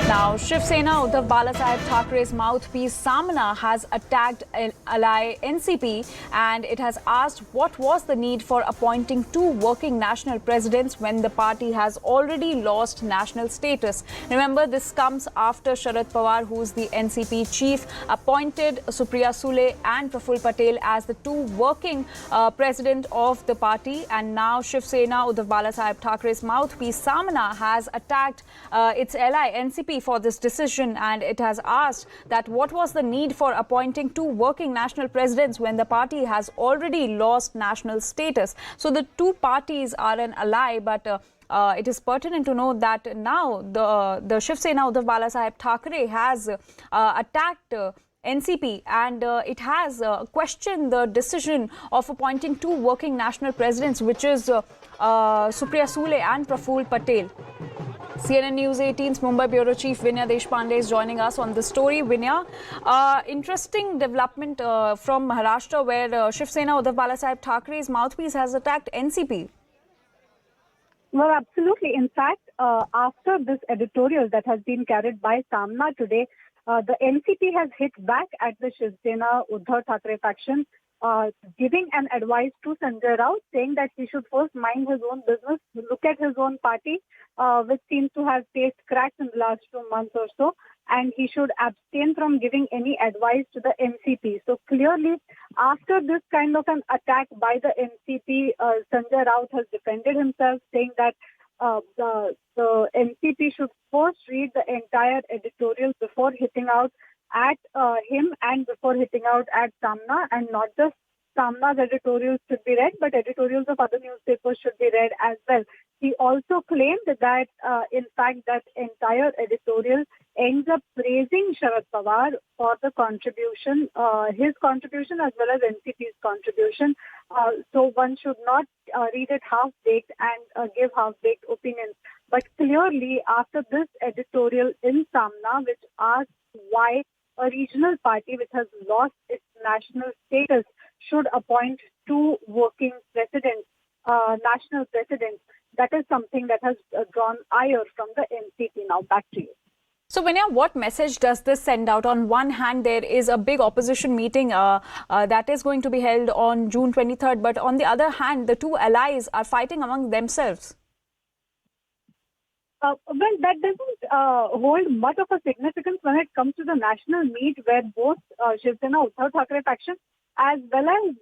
Now, Shiv Sena Uddhav Balasaheb Thackeray's mouthpiece Samna has attacked ally NCP and it has asked what was the need for appointing two working national presidents when the party has already lost national status. Remember, this comes after Sharad Pawar, who's the NCP chief, appointed Supriya Sule and Praful Patel as the two working president of the party. And now Shiv Sena Uddhav Balasaheb Thackeray's mouthpiece Samna has attacked its ally NCP for this decision, and it has asked that what was the need for appointing two working national presidents when the party has already lost national status. So the two parties are an ally, but it is pertinent to know that now the Shiv Sena Uddhav Balasaheb Thackeray has attacked NCP and it has questioned the decision of appointing two working national presidents, which is Supriya Sule and Praful Patel. CNN News 18's Mumbai Bureau Chief Vinaya Deshpande is joining us on the story. Vinaya, interesting development from Maharashtra where Shiv Sena Uddhav Balasaheb Thackeray's mouthpiece has attacked NCP. Well, absolutely. In fact, after this editorial that has been carried by Samna today, the NCP has hit back at the Shiv Sena Uddhav Thackeray faction, giving an advice to Sanjay Raut, saying that he should first mind his own business, look at his own party, which seems to have faced cracks in the last 2 months or so, and he should abstain from giving any advice to the NCP. So clearly, after this kind of an attack by the NCP, Sanjay Raut has defended himself, saying that the NCP should first read the entire editorial before hitting out at him and before hitting out at Samna, and not just Samna's editorials should be read, but editorials of other newspapers should be read as well. He also claimed that, in fact, that entire editorial ends up praising Sharad Pawar for the contribution, his contribution as well as NCP's contribution. So one should not read it half-baked and give half-baked opinions. But clearly, after this editorial in Samna, which asks why a regional party which has lost its national status should appoint two working presidents, national presidents, that is something that has drawn ire from the NCP. Now back to you. So, Vinaya, what message does this send out? On one hand, there is a big opposition meeting that is going to be held on June 23rd. But on the other hand, the two allies are fighting among themselves. Well, that doesn't hold much of a significance when it comes to the national meet where both Shiv Sena Uddhav Thackeray faction as well as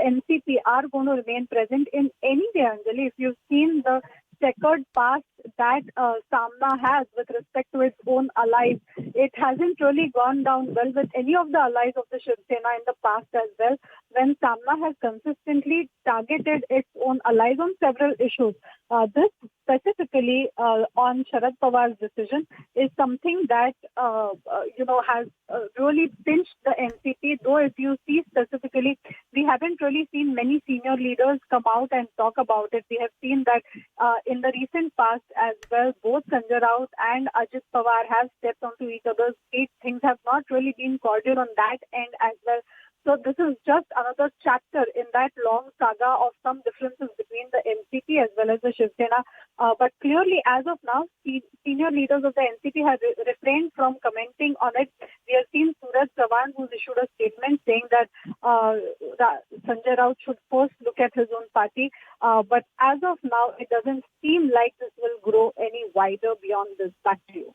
NCP are going to remain present in any way, Anjali. If you've seen the checkered past that Samna has with respect to its own allies, it hasn't really gone down well with any of the allies of the Shiv Sena in the past as well, when Samna has consistently targeted its own allies on several issues. This specifically on Sharad Pawar's decision is something that has really pinched the NCP. Though if you see specifically, we haven't really seen many senior leaders come out and talk about it. We have seen that in the recent past as well, both Sanjay Raut and Ajit Pawar have stepped onto each other's feet. Things have not really been cordial on that end as well. So this is just another chapter in that long saga of some differences between the NCP as well as the Shiv Sena. But clearly, as of now, senior leaders of the NCP have refrained from commenting on it. We have seen Suraj Chavan, who's issued a statement saying that Sanjay Raut should first look at his own party. But as of now, it doesn't seem like this will grow any wider beyond this. Back to you.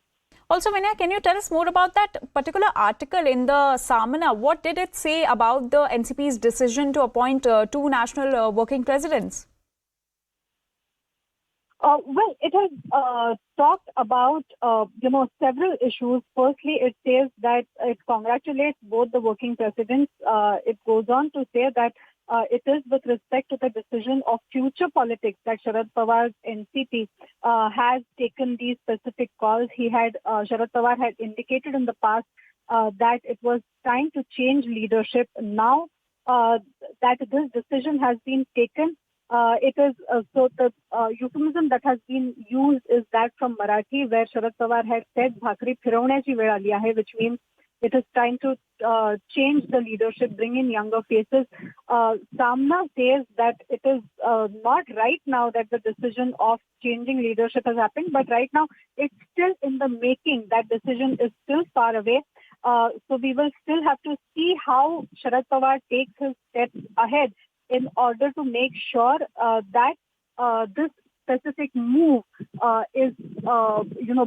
Also, Vinaya, can you tell us more about that particular article in the Samana? What did it say about the NCP's decision to appoint two national working presidents? Well, it has talked about, several issues. Firstly, it says that it congratulates both the working presidents. It goes on to say that it is with respect to the decision of future politics that Sharad Pawar's NCP has taken these specific calls. Sharad Pawar had indicated in the past that it was time to change leadership. Now that this decision has been taken, it is the euphemism that has been used is that from Marathi, where Sharad Pawar had said "Bhakri phiravण्याची वेळ आली आहे," which means It is trying to change the leadership, bring in younger faces. Samna says that it is not right now that the decision of changing leadership has happened, but right now it's still in the making. That decision is still far away. So we will still have to see how Sharad Pawar takes his steps ahead in order to make sure that this specific move is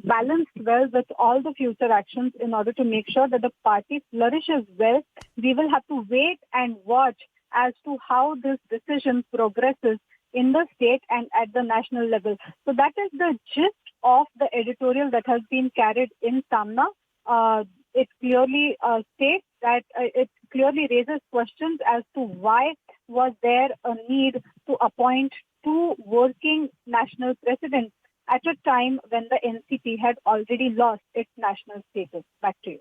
balanced well with all the future actions in order to make sure that the party flourishes well. We will have to wait and watch as to how this decision progresses in the state and at the national level. So that is the gist of the editorial that has been carried in Samna. It clearly states that it clearly raises questions as to why was there a need to appoint two working national presidents at a time when the NCP had already lost its national status. Back to you.